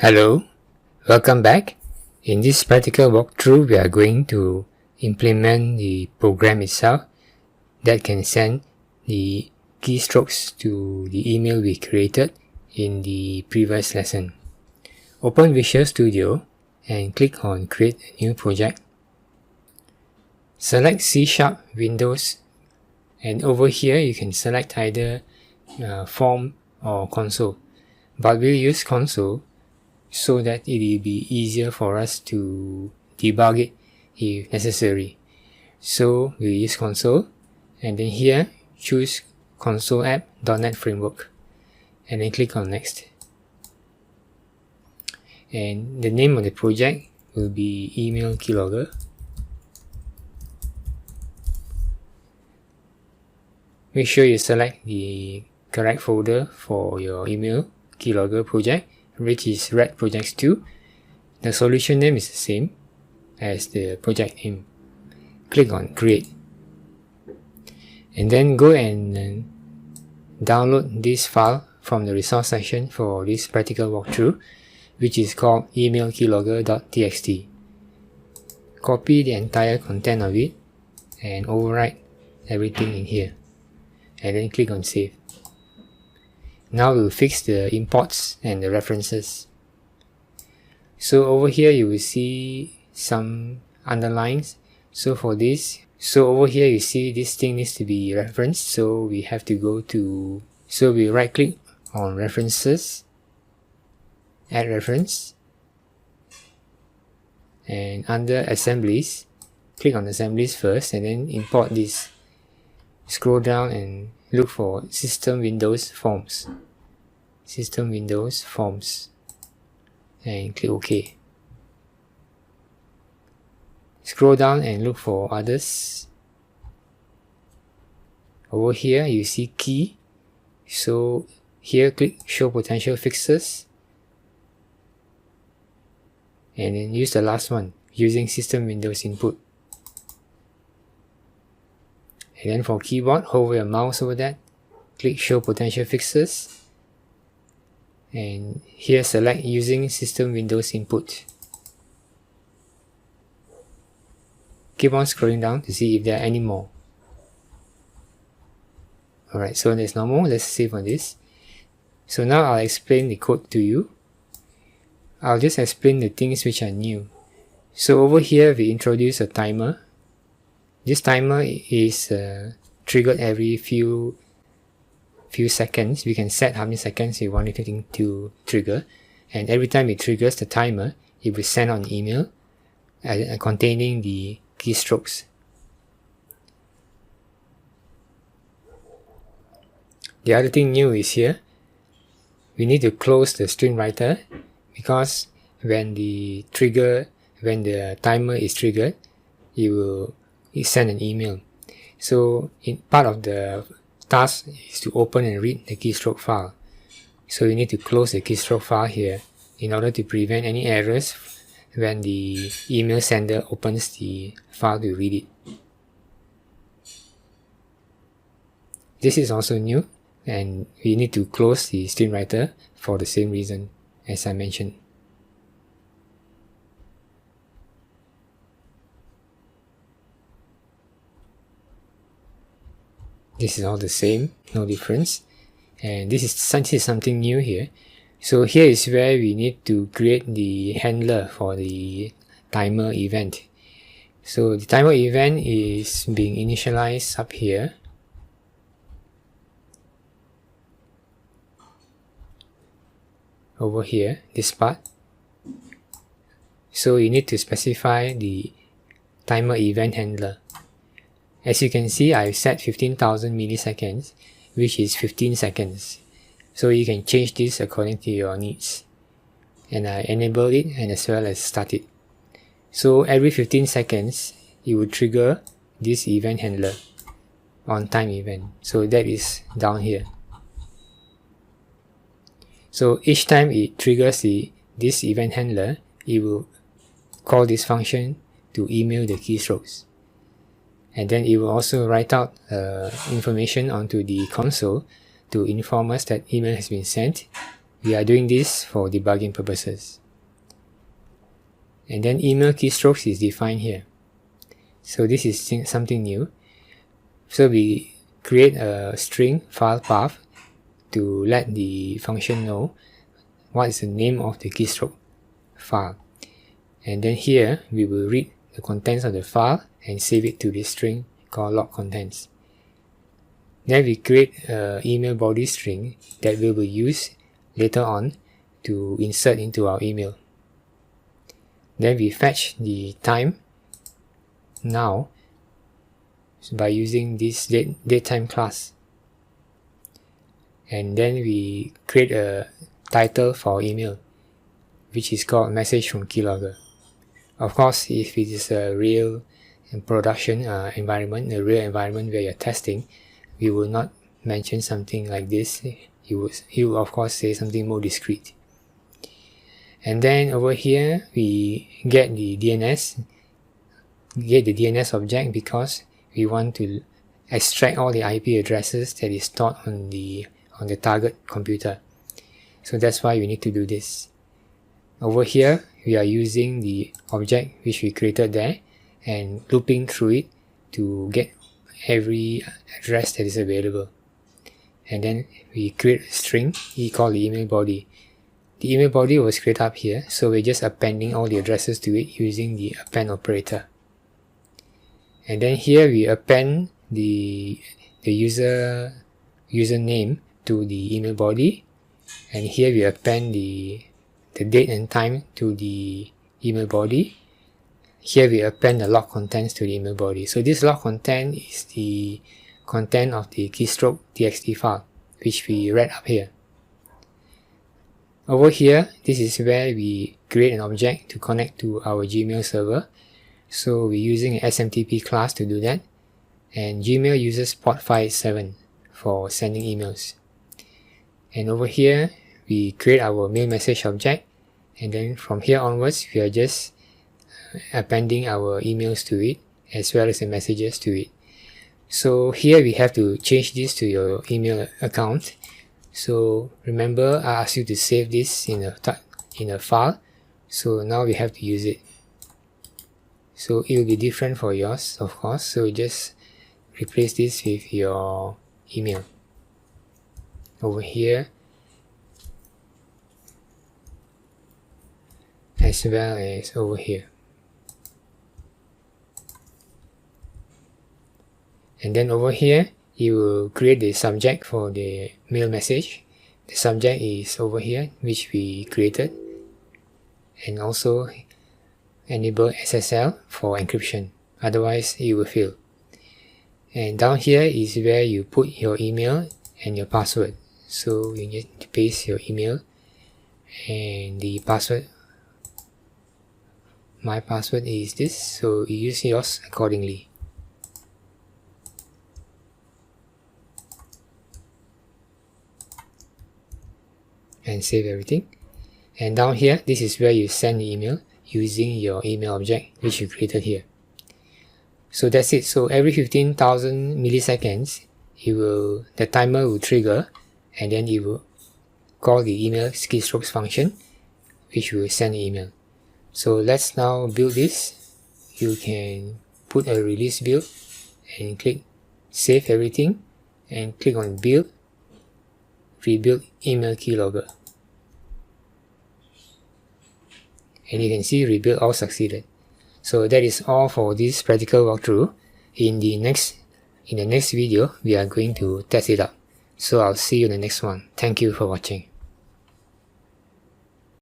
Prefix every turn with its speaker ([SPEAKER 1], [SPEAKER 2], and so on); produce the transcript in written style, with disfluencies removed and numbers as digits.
[SPEAKER 1] Hello, welcome back. In this practical walkthrough, we are going to implement the program itself that can send the keystrokes to the email we created in the previous lesson. Open Visual Studio and click on Create a New Project. Select C# Windows, and over here you can select either Form or Console, but we'll use Console so that it will be easier for us to debug it if necessary. So we'll use Console, and then here choose Console App.NET Framework, and then click on Next. And the name of the project will be Email Keylogger. Make sure you select the correct folder for your Email Keylogger project, which is Red Projects 2. The solution name is the same as the project name. Click on Create. And then go and download this file from the resource section for this practical walkthrough, which is called emailkeylogger.txt. Copy the entire content of it and overwrite everything in here. And then click on Save. Now we'll fix the imports and the references. So over here you will see some underlines. So over here you see this thing needs to be referenced. So we have to go to, so we right click on References, Add Reference, and under Assemblies, click on Assemblies first and then import this. Scroll down and look for System Windows Forms. System Windows Forms. And click OK. Scroll down and look for others. Over here you see Key. So here click Show Potential Fixes. And then use the last one using System Windows Input. And then for keyboard, hover your mouse over that, click Show Potential Fixes, and here select using System Windows Input. Keep on scrolling down to see if there are any more. Alright, so there's no more. Let's save on this. So now I'll explain the code to you. I'll just explain the things which are new. So over here we introduce a timer. This timer is triggered every few seconds. We can set how many seconds we want it to trigger, and every time it triggers the timer, it will send an email containing the keystrokes. The other thing new is here. We need to close the string writer, because when the timer is triggered, it will send an email. So part of the task is to open and read the keystroke file. So you need to close the keystroke file here in order to prevent any errors when the email sender opens the file to read it. This is also new, and we need to close the string writer for the same reason as I mentioned. This is all the same, no difference. And this is something new here. So here is where we need to create the handler for the timer event. So the timer event is being initialized up here. Over here, this part. So you need to specify the timer event handler. As you can see, I've set 15,000 milliseconds, which is 15 seconds. So you can change this according to your needs. And I enable it and as well as start it. So every 15 seconds, it will trigger this event handler, on time event. So that is down here. So each time it triggers this event handler, it will call this function to email the keystrokes. And then it will also write out information onto the console to inform us that email has been sent We are doing this for debugging purposes. And then email keystrokes is defined here. So this is something new. So we create a string file path to let the function know what is the name of the keystroke file. And then here we will read the contents of the file and save it to this string called log contents. Then we create an email body string that we will use later on to insert into our email. Then we fetch the time now by using this datetime class. And then we create a title for our email, which is called message from keylogger. Of course, if it is a real production environment, a real environment where you're testing, we will not mention something like this. You will of course say something more discreet. And then over here we get the DNS object because we want to extract all the IP addresses that is stored on the target computer. So that's why we need to do this. Over here we are using the object which we created there and looping through it to get every address that is available. And then we create a string called the email body. The email body was created up here, so we're just appending all the addresses to it using the append operator. And then here we append the username to the email body, and here we append the date and time to the email body. Here we append the log contents to the email body. So this log content is the content of the keystroke txt file, which we read up here. Over here, this is where we create an object to connect to our Gmail server. So we're using an SMTP class to do that. And Gmail uses port 587 for sending emails. And over here, we create our mail message object. And then from here onwards, we are just appending our emails to it as well as the messages to it. So here we have to change this to your email account. So remember, I asked you to save this in a file. So now we have to use it. So it will be different for yours, of course. So just replace this with your email over here, as well as over here. And then over here, you will create the subject for the mail message. The subject is over here, which we created, and also enable SSL for encryption, otherwise it will fail. And down here is where you put your email and your password. So you need to paste your email and the password. My password is this, so you use yours accordingly. And save everything. And down here, this is where you send the email using your email object which you created here. So that's it. So every 15,000 milliseconds, the timer will trigger, and then it will call the email keystrokes function, which will send the email. So let's now build this. You can put a release build and click save everything and click on build, rebuild email keylogger. And you can see rebuild all succeeded. So that is all for this practical walkthrough. In the next video, we are going to test it out. So I'll see you in the next one. Thank you for watching.